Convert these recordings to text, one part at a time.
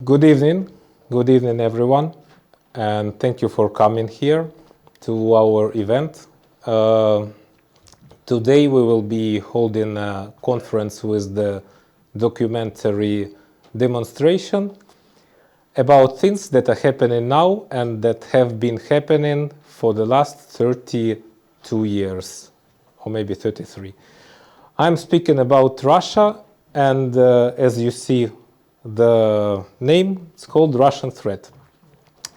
Good evening everyone, and thank you for coming here to our event. Today we will be holding a conference with the documentary demonstration about things that are happening now and that have been happening for the last 32 years, or maybe 33. I'm speaking about Russia, and as you see, the name is called Russian Threat.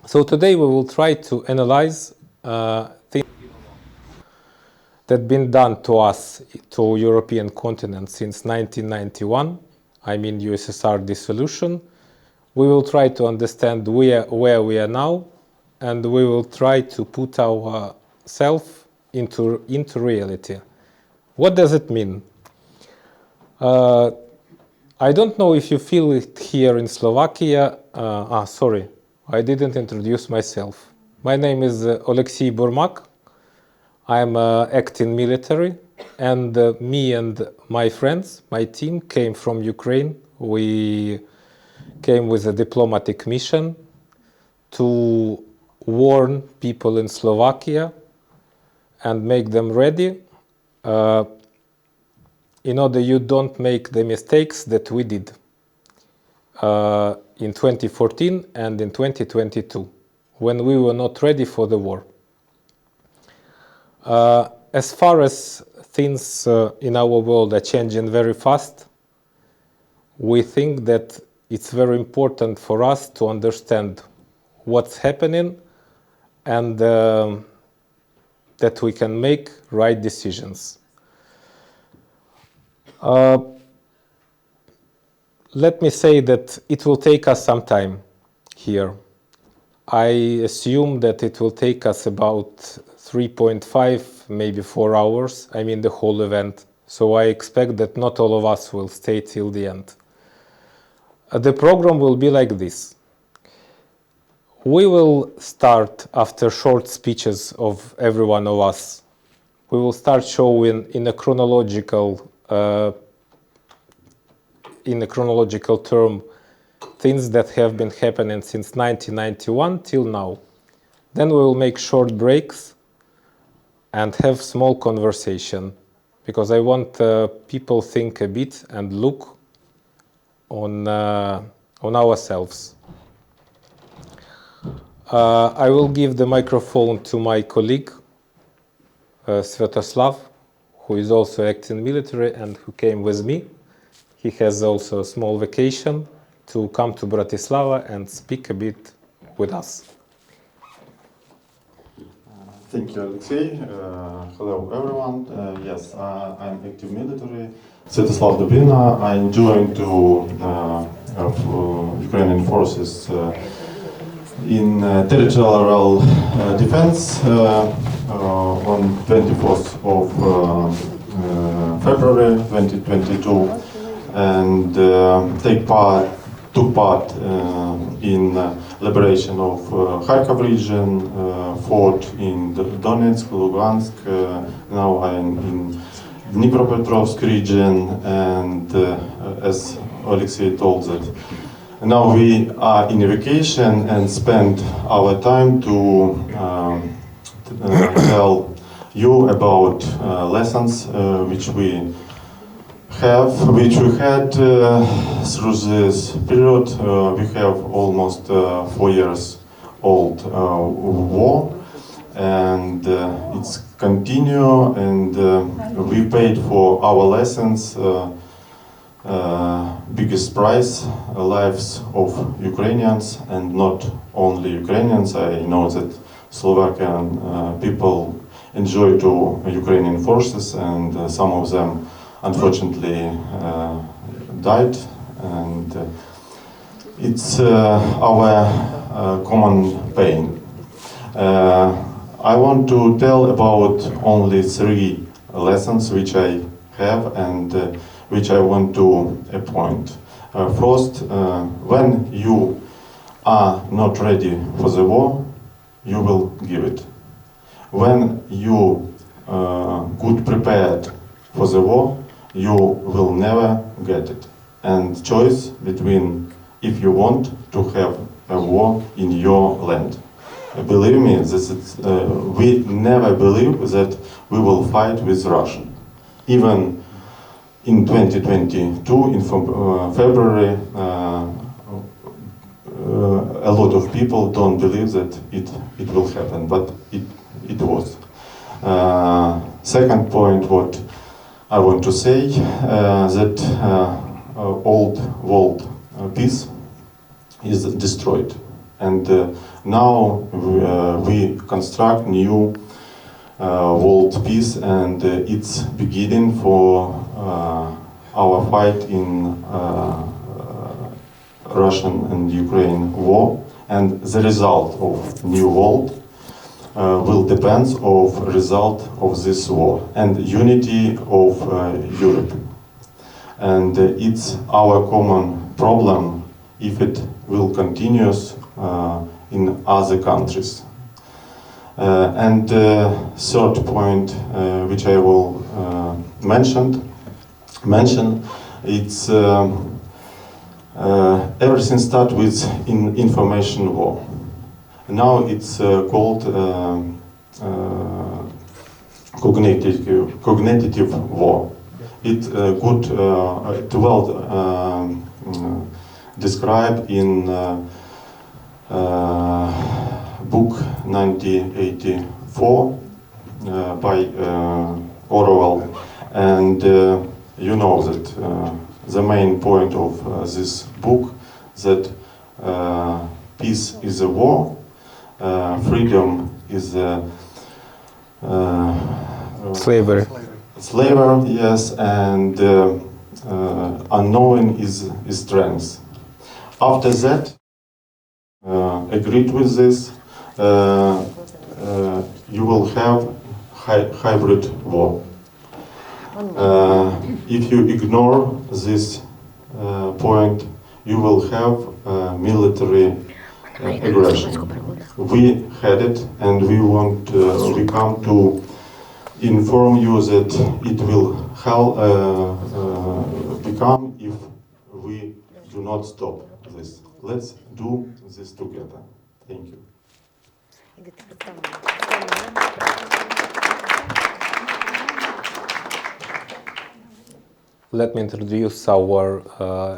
So today we will try to analyze things that have been done to us, to European continent since 1991, I mean USSR dissolution. We will try to understand where we are now, and we will try to put ourselves into reality. What does it mean? I don't know if you feel it here in Slovakia. Sorry, I didn't introduce myself. My name is Oleksiy Burmak. I'm acting military, and me and my friends, my team, came from Ukraine. We came with a diplomatic mission to warn people in Slovakia and make them ready in order you don't make the mistakes that we did in 2014 and in 2022, when we were not ready for the war. As far as things in our world are changing very fast, we think that it's very important for us to understand what's happening and that we can make right decisions. Let me say that it will take us some time here. I assume that it will take us about 3.5, maybe 4 hours, I mean the whole event. So I expect that not all of us will stay till the end. The program will be like this. We will start after short speeches of every one of us. We will start showing in a chronological term things that have been happening since 1991 till now. Then we will make short breaks and have small conversation, because I want people think a bit and look on ourselves. I will give the microphone to my colleague Sviatoslav, who is also acting military and who came with me. He has also a small vacation to come to Bratislava and speak a bit with us. Thank you, Alexei. Hello, everyone. Yes, I'm active military. Sviatoslav Dubina. I'm joined to Ukrainian forces in territorial defense on 24th of February 2022, and took part in liberation of Kharkov region, fought in Donetsk, Lugansk. Now I'm in Dnipropetrovsk region, and as Alexei told that, now we are in vacation and spend our time to tell you about lessons which we had through this period. We have almost 4 years old war, and it's continue, and we paid for our lessons biggest price, lives of Ukrainians, and not only Ukrainians. I know that Slovakian people enjoy to Ukrainian forces, and some of them unfortunately died, and it's our common pain. I want to tell about only 3 lessons which I have and which I want to point. First, when you are not ready for the war, you will give it. When you good prepared for the war, you will never get it. And choice between if you want to have a war in your land. Believe me, we never believe that we will fight with Russia. Even in 2022, in February, a lot of people don't believe that it will happen, but it was. Second point, what I want to say, that old world peace is destroyed, and now we construct new world peace, and it's beginning for our fight in Russian and Ukraine war, and the result of new world will depend on result of this war and unity of Europe. And it's our common problem if it will continue in other countries. And third point, which I will mention, it's everything starts with information war. Now it's called cognitive war. It well described in book 1984 by Orwell, and you know that the main point of this book that peace is a war, freedom is Slavery. Slavery, yes, and unknowing is strength. After that, agreed with this, you will have hybrid war. If you ignore this point, you will have military aggression. We had it, and we come to inform you that it will become if we do not stop this. Let's do this together. Thank you. Let me introduce our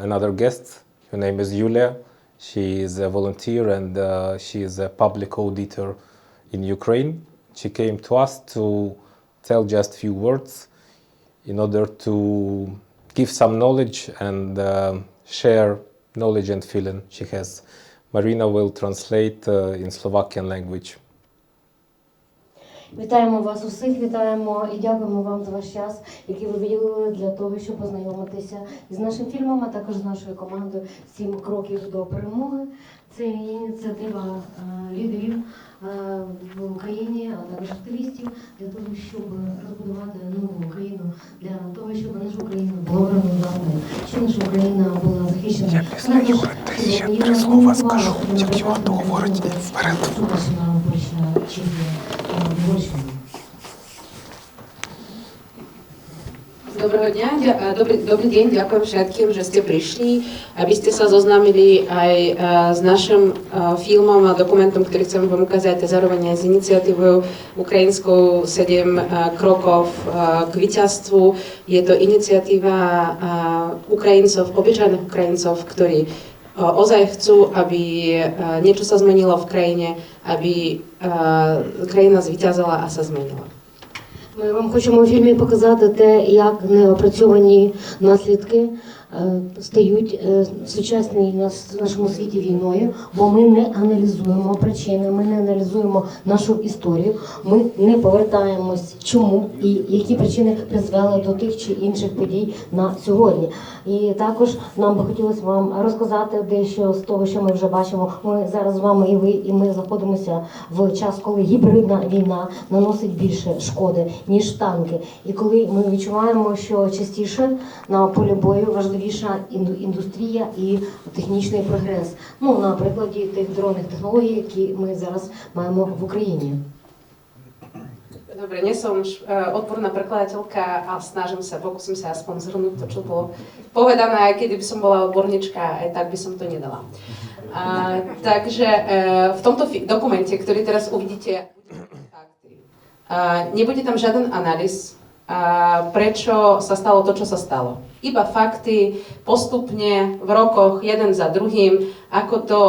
another guest. Her name is Yulia. She is a volunteer and she is a public auditor in Ukraine. She came to us to tell just few words in order to give some knowledge and share knowledge and feeling she has. Marina will translate in Slovakian language. Вітаємо вас усіх, вітаємо і дякуємо вам за ваш час, який ви виділили для того, щоб познайомитися із нашим фільмом, а також з нашою командою «7 кроків до перемоги». Це ініціатива лідерів в Україні, а також активістів для того, щоб розбудувати нову Україну, для того, щоб наша Україна була врегульованою, щоб наша Україна була захищена. Я після Юри ще 3 слова скажу, тільки вам договорить вперед. Dobrý deň, ďakujem všetkým, že ste prišli, aby ste sa zoznámili aj s našim filmom a dokumentom, ktorý chceme vám ukázať, a zároveň aj s iniciatívou ukrajinskou 7 krokov k víťazstvu. Je to iniciatíva Ukrajincov, obyčajných Ukrajincov, ktorí ozaj chcú, aby niečo sa zmenilo v krajine, aby krajina zvíťazila a sa zmenila. Ми вам хочемо у фільмі показати те, як неопрацьовані наслідки стають в сучасній нашому світі війною, бо ми не аналізуємо причини, ми не аналізуємо нашу історію, ми не повертаємось чому і які причини призвели до тих чи інших подій на сьогодні. І також нам би хотілося вам розказати дещо з того, що ми вже бачимо. Ми зараз з вами і ви, і ми знаходимося в час, коли гібридна війна наносить більше шкоди, ніж танки. І коли ми відчуваємо, що частіше на полі бою важливіша індустрія і технічний прогрес. Ну, на прикладі тих дронних технологій, які ми зараз маємо в Україні. Dobre, nie som odborná prekladateľka a pokúsim sa aspoň zhrnúť to, čo bolo povedané, aj kedy by som bola odborníčka, aj tak by som to nedala. Takže v tomto dokumente, ktorý teraz uvidíte, nebude tam žiaden analýz, prečo sa stalo to, čo sa stalo. Iba fakty, postupne v rokoch, jeden za druhým, ako to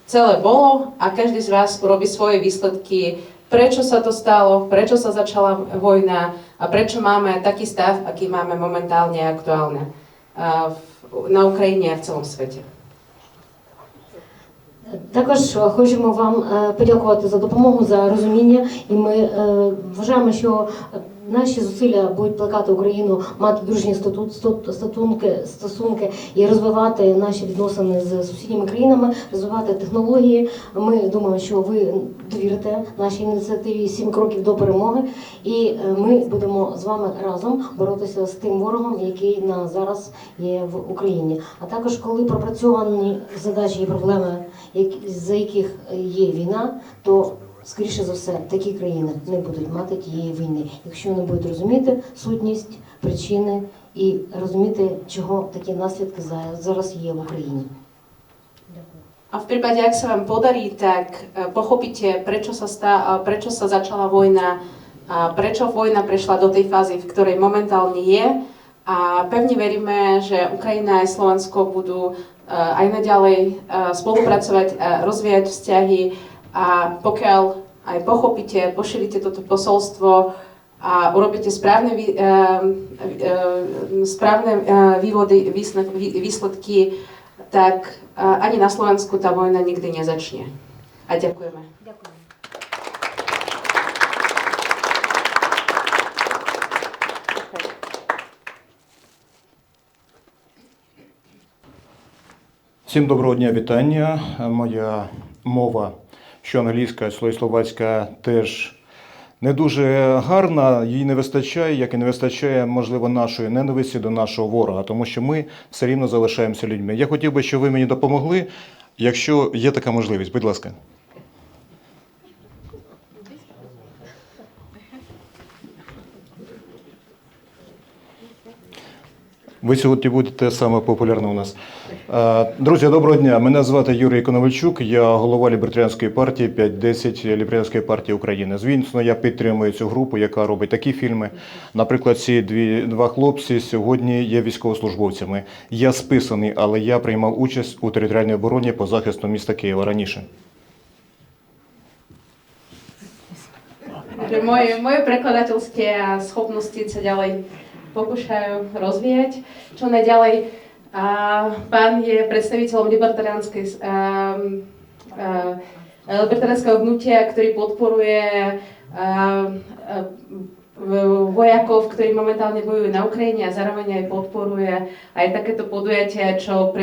celé bolo a každý z vás urobí svoje výsledky, prečo sa to stalo, prečo sa začala vojna a prečo máme taký stav, aký máme momentálne aktuálne на Україні і в цілому світі. Також хочемо вам подякувати за допомогу, за розуміння, і ми вважаємо, що наші зусилля будуть плекати Україну, мати дружні стосунки і розвивати наші відносини з сусідніми країнами, розвивати технології. Ми думаємо, що ви довірите нашій ініціативі «7 кроків до перемоги», і ми будемо з вами разом боротися з тим ворогом, який на зараз є в Україні. А також, коли пропрацьовані задачі і проблеми, за яких є війна, то скоріше за все, такі країни не будуть мати тієї війни, якщо не будуть розуміти сутність, причини і розуміти, чого такі наслідки зараз є в Україні. A v prípade, ak sa vám podarí, tak pochopíte, prečo sa začala vojna, prečo vojna prešla do tej fázy, v ktorej momentálne je. A pevne veríme, že Ukrajina a Slovensko budú aj naďalej spolupracovať, rozvíjať vzťahy. A pokiaľ aj pochopíte, pošírite toto posolstvo a urobíte správne výsledky, tak ani na Slovensku tá vojna nikdy nezačne. A ďakujeme. Всім доброго дня, вітання. Моя мова, що англійська, що словацька, теж не дуже гарна, їй не вистачає, як і не вистачає, можливо, нашої ненависті до нашого ворога, тому що ми все рівно залишаємося людьми. Я хотів би, щоб ви мені допомогли, якщо є така можливість. Будь ласка. Ви сьогодні будете саме популярні у нас. Друзі, доброго дня. Мене звати Юрій Коновальчук, я голова лібертаріанської партії 5-10 лібертаріанської партії України. Звісно, я підтримую цю групу, яка робить такі фільми. Наприклад, ці два хлопці сьогодні є військовослужбовцями. Я списаний, але я приймав участь у територіальній обороні по захисту міста Києва раніше. Moje prekladateľské schopnosti sa ďalej pokúšajú rozvíjať. Čo najďalej, pán je predstaviteľom libertariánskeho hnutia, ktorý podporuje vojakov, ktorí momentálne bojujú na Ukrajine a zároveň aj podporuje aj takéto podujatia, čo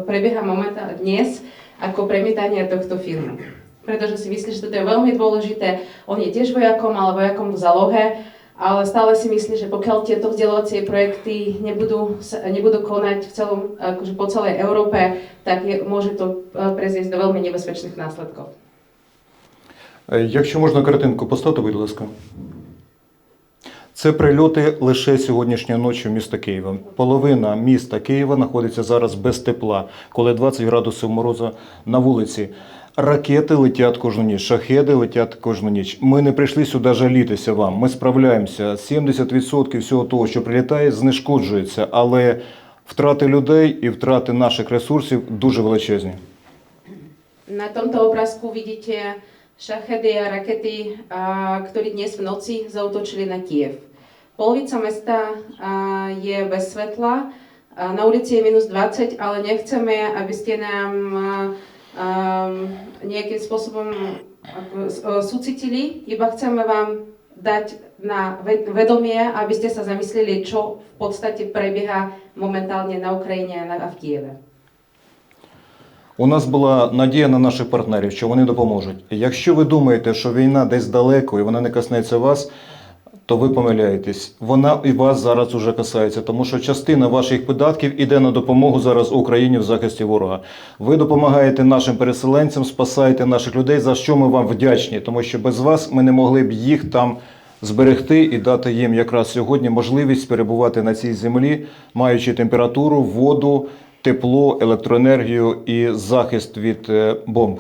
prebieha momentálne dnes ako premietanie tohto filmu. Pretože si myslí, že toto je veľmi dôležité. On je tiež vojakom, ale vojakom v zálohe, ale stále si myslí, že pokiaľ tieto vzdelávacie projekty nebudú konať akože po celej Európe, tak môže to prezviesť do veľmi nebezpečných následkov. Якщо можна картинку поставити, будь ласка. Це прильоти лише сьогоднішньої ночі в міста Києва. Половина міста Києва знаходиться зараз без тепла, коли 20 градусів морозу на вулиці. Ракети летять кожну ніч, шахеди летять кожну ніч. Ми не прийшли сюди жалітися вам. Ми справляємося. 70% всього того, що прилітає, знешкоджується. Але втрати людей і втрати наших ресурсів дуже величезні. На tomto obrázku vidíte šachedy a rakety, ktoré dnes v noci zaútočili na Kyjev. Polovica mesta je bez svetla, na ulici je minus 20, ale nechceme, aby ste nám nejakým spôsobom súcitili, iba chceme vám dať na vedomie, aby ste sa zamysleli, čo v podstate prebieha momentálne na Ukrajine a v Kyjeve. У нас була надія на наших партнерів, що вони допоможуть. Якщо ви думаєте, що війна десь далеко і вона не коснеться вас, то ви помиляєтесь. Вона і вас зараз уже касається, тому що частина ваших податків іде на допомогу зараз Україні в захисті ворога. Ви допомагаєте нашим переселенцям, спасаєте наших людей, за що ми вам вдячні, тому що без вас ми не могли б їх там зберегти і дати їм якраз сьогодні можливість перебувати на цій землі, маючи температуру, воду, тепло, електроенергію і захист від бомб?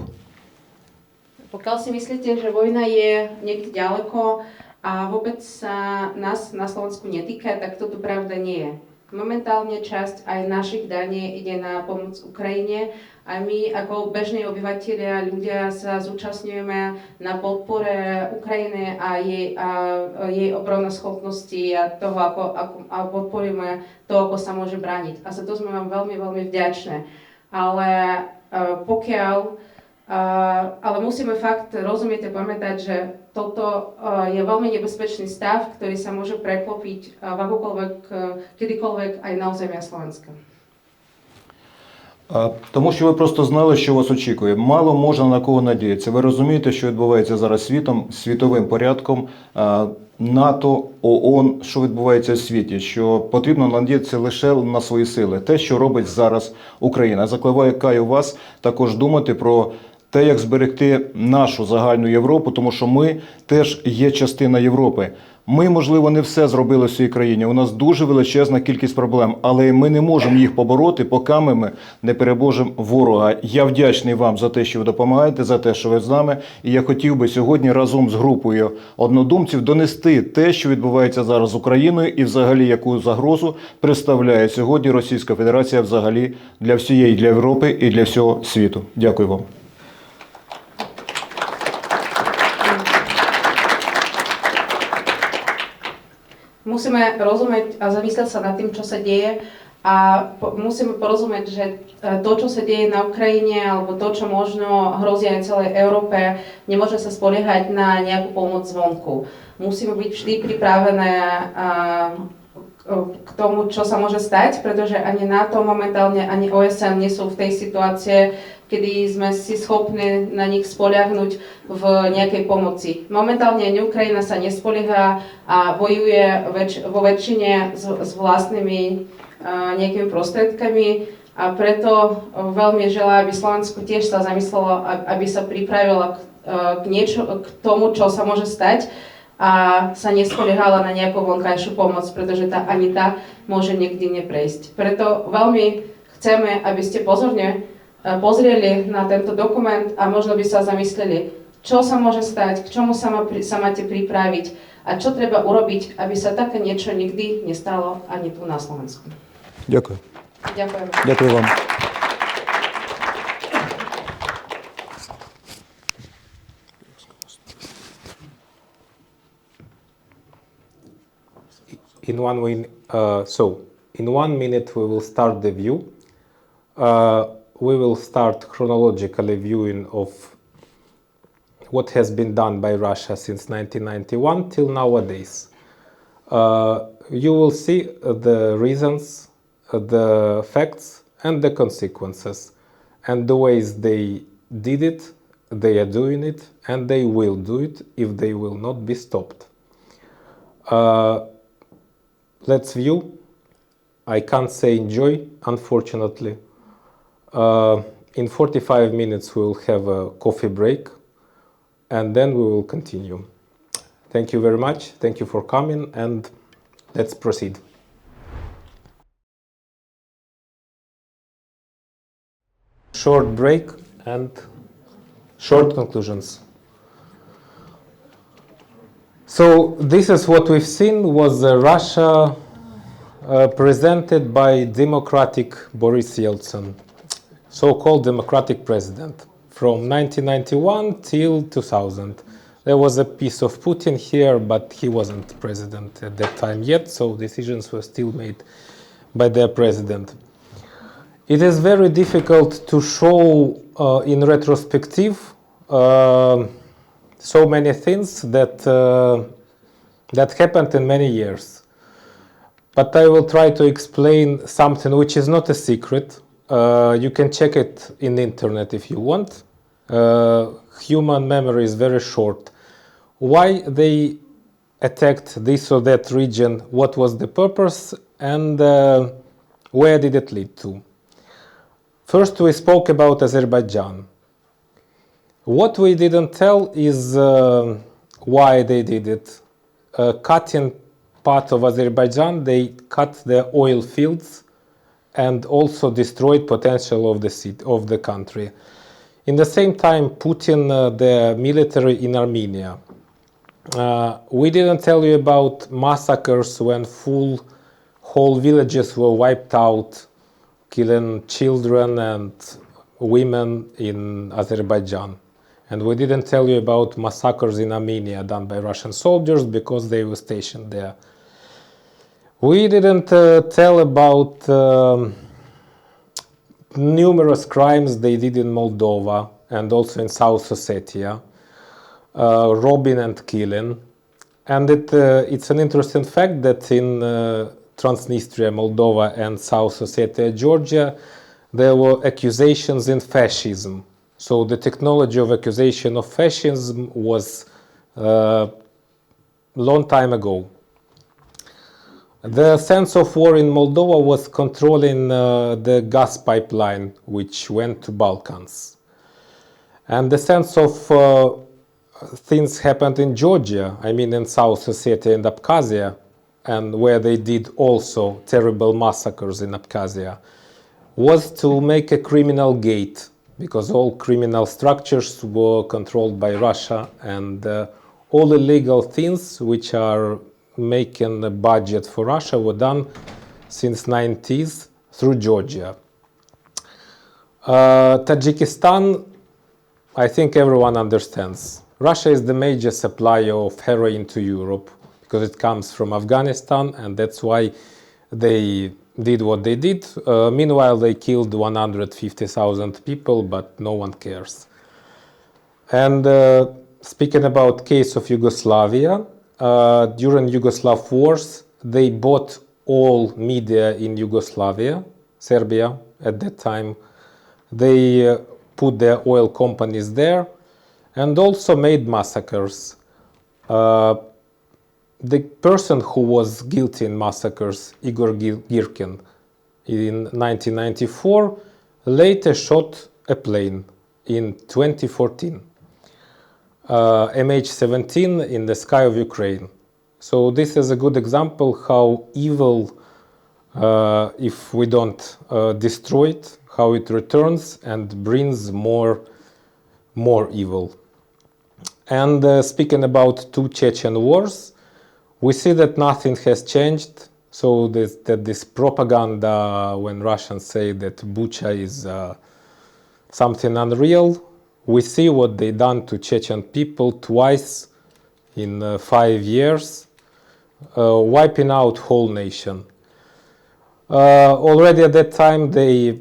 Pokiaľ si myslíte, že vojna je niekde ďaleko a vôbec sa nás na Slovensku netýka, tak toto pravda nie je. Momentálne časť aj našich daní ide na pomoc Ukrajine a my ako bežní obyvatelia, ľudia sa zúčastňujeme na podpore Ukrajiny a jej obronoschopnosti a toho, ako podporujeme to, ako sa môže brániť. A za to sme vám veľmi, veľmi vďačné. Ale ale musíme fakt rozumieť a pamätať, že toto je veľmi nebezpečný stav, ktorý sa môže preklopiť kedykoľvek aj na územia Slovenska. Тому що ви просто знали, що вас очікує. Мало можна на кого надіятися. Ви розумієте, що відбувається зараз світом, світовим порядком, НАТО, ООН, що відбувається в світі, що потрібно надіятися лише на свої сили. Те, що робить зараз Україна. Закликаю вас також думати про те, як зберегти нашу загальну Європу, тому що ми теж є частина Європи. Ми, можливо, не все зробили в своїй країні. У нас дуже величезна кількість проблем, але ми не можемо їх побороти, поки ми не переможемо ворога. Я вдячний вам за те, що ви допомагаєте, за те, що ви з нами. І я хотів би сьогодні разом з групою однодумців донести те, що відбувається зараз з Україною і взагалі яку загрозу представляє сьогодні Російська Федерація взагалі для всієї, для Європи і для всього світу. Дякую вам. Musíme rozumieť a zamyslieť sa nad tým, čo sa deje a musíme porozumieť, že to, čo sa deje na Ukrajine alebo to, čo možno hrozí aj celej Európe, nemôže sa spoliehať na nejakú pomoc zvonku. Musíme byť vždy pripravené k tomu, čo sa môže stať, pretože ani NATO momentálne, ani OSN nie sú v tej situácii, kedy sme si schopní na nich spoliahnuť v nejakej pomoci. Momentálne ani Ukrajina sa nespolieha a bojuje vo väčšine s vlastnými nejakými prostriedkami a preto veľmi želá, aby Slovensko tiež sa zamyslelo, aby sa pripravilo k tomu, čo sa môže stať a sa nespoliehala na nejakú vonkajšiu pomoc, pretože ani tá môže nikdy neprejsť. Preto veľmi chceme, aby ste pozorne pozreli na tento dokument a možno by sa zamysleli, čo sa môže stať, k čomu sa máte pripraviť a čo treba urobiť, aby sa také niečo nikdy nestalo ani tu na Slovensku. Дякую. Ďakujem. Дякую вам. In 1 minute we will start the view. We will start chronologically viewing of what has been done by Russia since 1991 till nowadays. You will see the reasons, the facts and the consequences and the ways they did it, they are doing it and they will do it if they will not be stopped. Let's view. I can't say enjoy, unfortunately. In 45 minutes we will have a coffee break and then we will continue. Thank you very much. Thank you for coming and let's proceed. Short break and short conclusions. So this is what we've seen was Russia presented by democratic Boris Yeltsin, so-called democratic president, from 1991 till 2000. There was a piece of Putin here, but he wasn't president at that time yet, so decisions were still made by their president. It is very difficult to show in retrospective so many things that happened in many years. But I will try to explain something which is not a secret. You can check it in the internet if you want. Human memory is very short. Why they attacked this or that region, what was the purpose, and where did it lead to? First, we spoke about Azerbaijan. What we didn't tell is why they did it. Cutting part of Azerbaijan, they cut the oil fields and also destroyed potential of the country. In the same time, Putin, the military in Armenia. We didn't tell you about massacres when whole villages were wiped out, killing children and women in Azerbaijan. And we didn't tell you about massacres in Armenia done by Russian soldiers because they were stationed there. We didn't tell about numerous crimes they did in Moldova and also in South Ossetia, robbing and killing. And it's an interesting fact that in Transnistria, Moldova, and South Ossetia, Georgia, there were accusations in fascism. So the technology of accusation of fascism was long time ago. The sense of war in Moldova was controlling the gas pipeline which went to Balkans. And the sense of things happened in Georgia, I mean in South Ossetia and Abkhazia, and where they did also terrible massacres in Abkhazia, was to make a criminal gate, because all criminal structures were controlled by Russia, and all illegal things which are making a budget for Russia were done since 90s through Georgia. Tajikistan, I think everyone understands. Russia is the major supplier of heroin to Europe because it comes from Afghanistan, and that's why they did what they did. Meanwhile, they killed 150,000 people, but no one cares. And speaking about case of Yugoslavia, during Yugoslav wars, they bought all media in Yugoslavia, Serbia at that time. They put their oil companies there and also made massacres. The person who was guilty in massacres, Igor Girkin, in 1994, later shot a plane in 2014. MH17 in the sky of Ukraine. So this is a good example how evil, if we don't destroy it, how it returns and brings more evil. And speaking about two Chechen wars, we see that nothing has changed. So that this propaganda, when Russians say that Bucha is something unreal, we see what they done to Chechen people twice in 5 years, wiping out whole nation. Already at that time they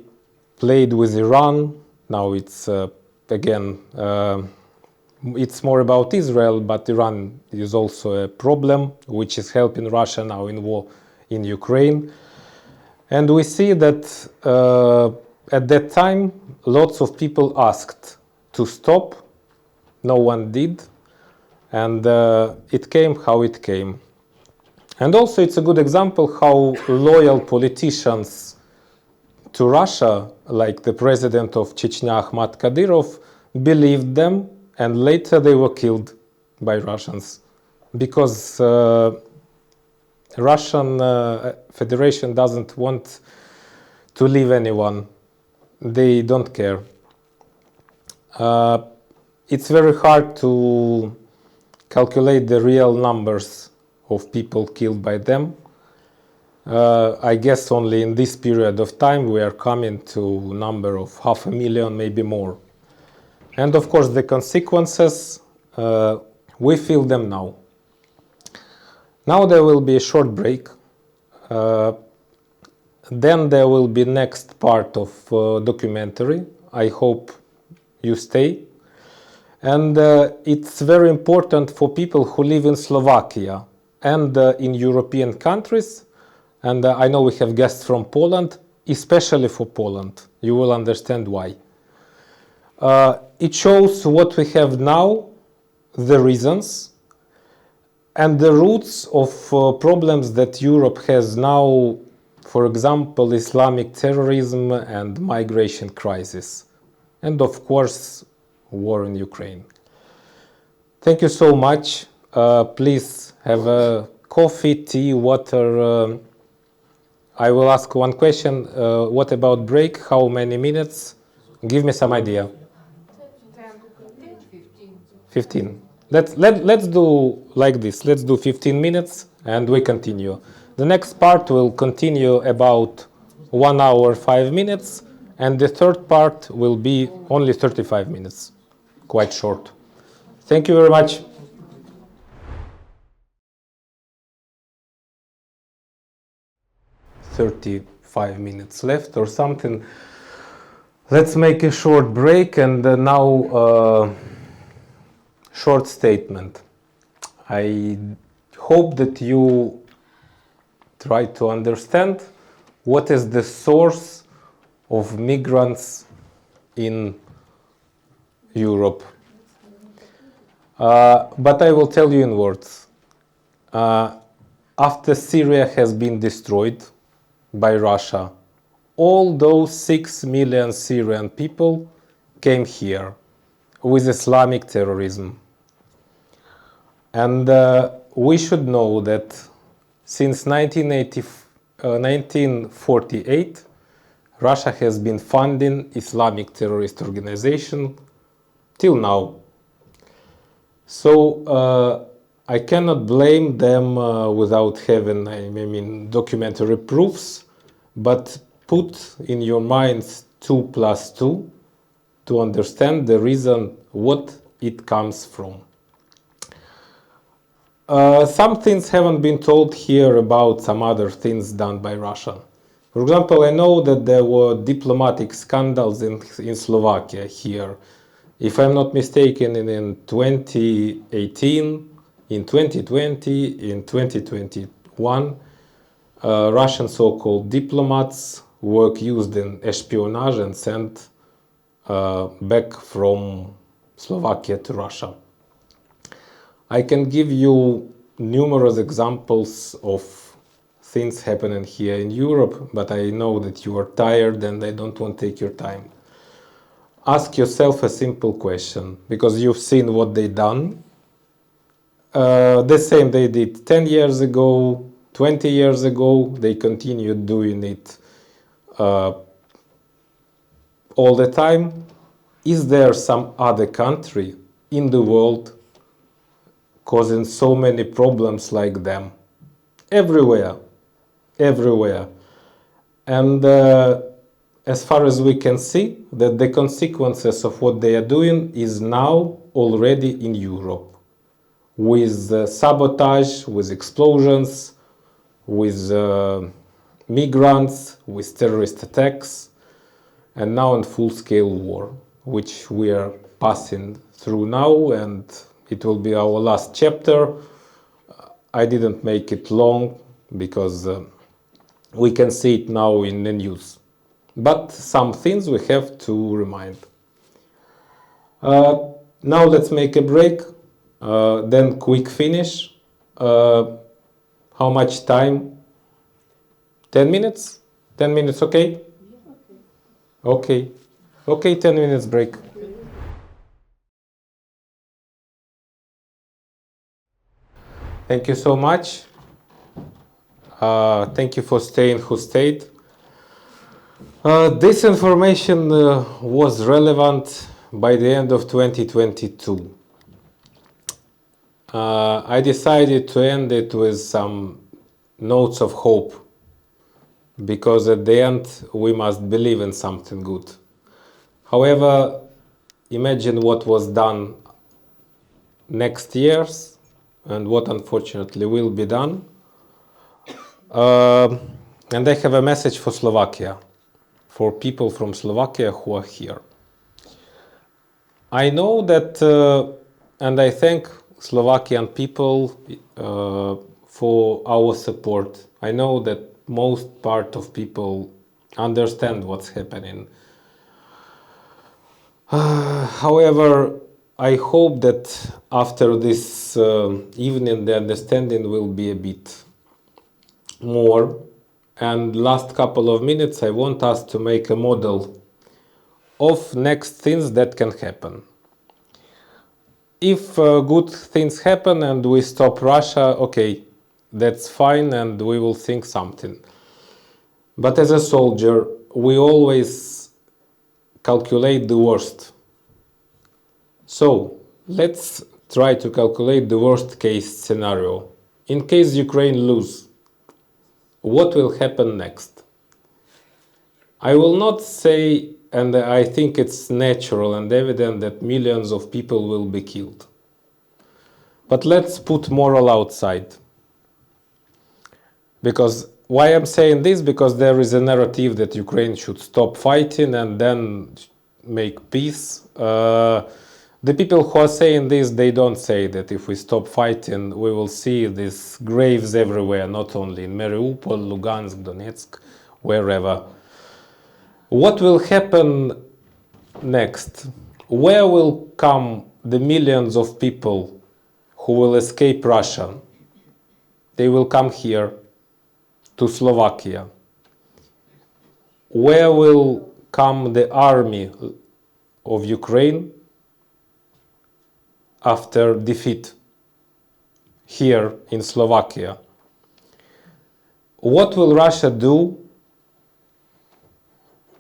played with Iran. Now it's again, it's more about Israel, but Iran is also a problem which is helping Russia now in war in Ukraine. And we see that at that time lots of people asked to stop. No one did, and it came how it came. And also it's a good example how loyal politicians to Russia, like the president of Chechnya, Ahmad Kadyrov, believed them, and later they were killed by Russians because Russian Federation doesn't want to leave anyone. They don't care. It's very hard to calculate the real numbers of people killed by them. I guess only in this period of time we are coming to a number of 500,000, maybe more. And of course the consequences, we feel them now. Now there will be a short break. Then there will be next part of documentary. I hope you stay. And it's very important for people who live in Slovakia and in European countries. And I know we have guests from Poland, especially for Poland. You will understand why. It shows what we have now, the reasons, and the roots of problems that Europe has now, for example, Islamic terrorism and migration crisis. And of course, war in Ukraine. Thank you so much. Please have a coffee, tea, water, I will ask one question. What about break? How many minutes? Give me some idea. 15. Let's do like this. Let's do 15 minutes and we continue. The next part will continue about 1 hour, 5 minutes, and the third part will be only 35 minutes. Quite short. Thank you very much. "35 minutes left or something. Let's make a short break and now short statement. I hope that you try to understand what is the source of migrants in Europe. But I will tell you in words. After Syria has been destroyed by Russia, all those 6 million Syrian people came here with Islamic terrorism. And we should know that since 1948, Russia has been funding Islamic terrorist organization till now. So I cannot blame them without having, documentary proofs, but put in your minds 2 plus 2 to understand the reason what it comes from. Some things haven't been told here about some other things done by Russia. For example, I know that there were diplomatic scandals in Slovakia here. If I'm not mistaken, in 2018, in 2020, in 2021, Russian so-called diplomats were accused in espionage and sent back from Slovakia to Russia. I can give you numerous examples of things happening here in Europe, but I know that you are tired and I don't want to take your time. Ask yourself a simple question, because you've seen what they done. The same they did 10 years ago, 20 years ago, they continued doing it all the time. Is there some other country in the world causing so many problems like them? Everywhere. And as far as we can see, that the consequences of what they are doing is now already in Europe, with sabotage, with explosions, with migrants, with terrorist attacks, and now in full-scale war, which we are passing through now, and it will be our last chapter. I didn't make it long because we can see it now in the news. But some things we have to remind. Now let's make a break, then quick finish. How much time? 10 minutes? 10 minutes, okay? Okay, 10 minutes break. Thank you so much. Thank you for staying who stayed. This information was relevant by the end of 2022. I decided to end it with some notes of hope, because at the end we must believe in something good. However, imagine what was done next years and what unfortunately will be done. And I have a message for Slovakia, for people from Slovakia who are here. I know that, and I thank Slovakian people for our support. I know that most part of people understand what's happening. However, I hope that after this evening the understanding will be a bit more. And last couple of minutes I want us to make a model of next things that can happen. If good things happen and we stop Russia, okay, that's fine, and we will think something. But as a soldier, we always calculate the worst. So, let's try to calculate the worst case scenario. In case Ukraine lose, what will happen next? I will not say, and I think it's natural and evident that millions of people will be killed. But let's put moral outside. Because why I'm saying this? Because there is a narrative that Ukraine should stop fighting and then make peace. The people who are saying this, they don't say that if we stop fighting, we will see these graves everywhere, not only in Mariupol, Lugansk, Donetsk, wherever. What will happen next? Where will come the millions of people who will escape Russia? They will come here to Slovakia. Where will come the army of Ukraine after defeat? Here in Slovakia. What will Russia do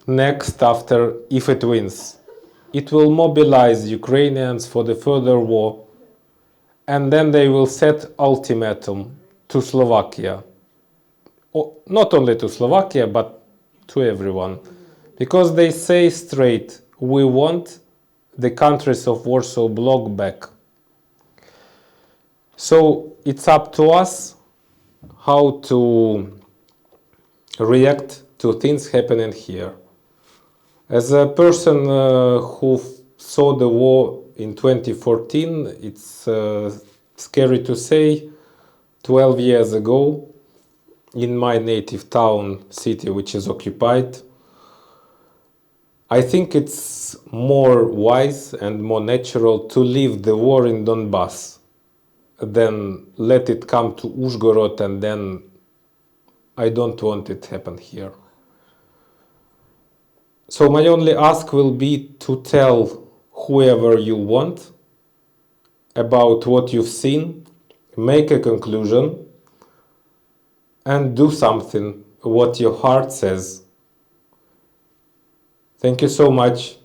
next after, if it wins? It will mobilize Ukrainians for the further war, and then they will set ultimatum to Slovakia. Not only to Slovakia, but to everyone. Because they say straight, we want the countries of Warsaw Bloc back. So it's up to us how to react to things happening here. As a person who saw the war in 2014, it's scary to say, 12 years ago, in my native town, city, which is occupied, I think it's more wise and more natural to leave the war in Donbass than let it come to Uzhgorod, and then I don't want it to happen here. So my only ask will be to tell whoever you want about what you've seen, make a conclusion, and do something, what your heart says. Thank you so much.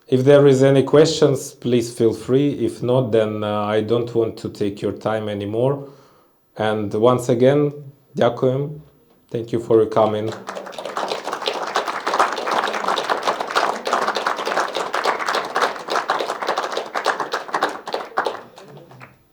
If there is any questions, please feel free. If not, then I don't want to take your time anymore. And once again, дякуємо. Thank you for coming.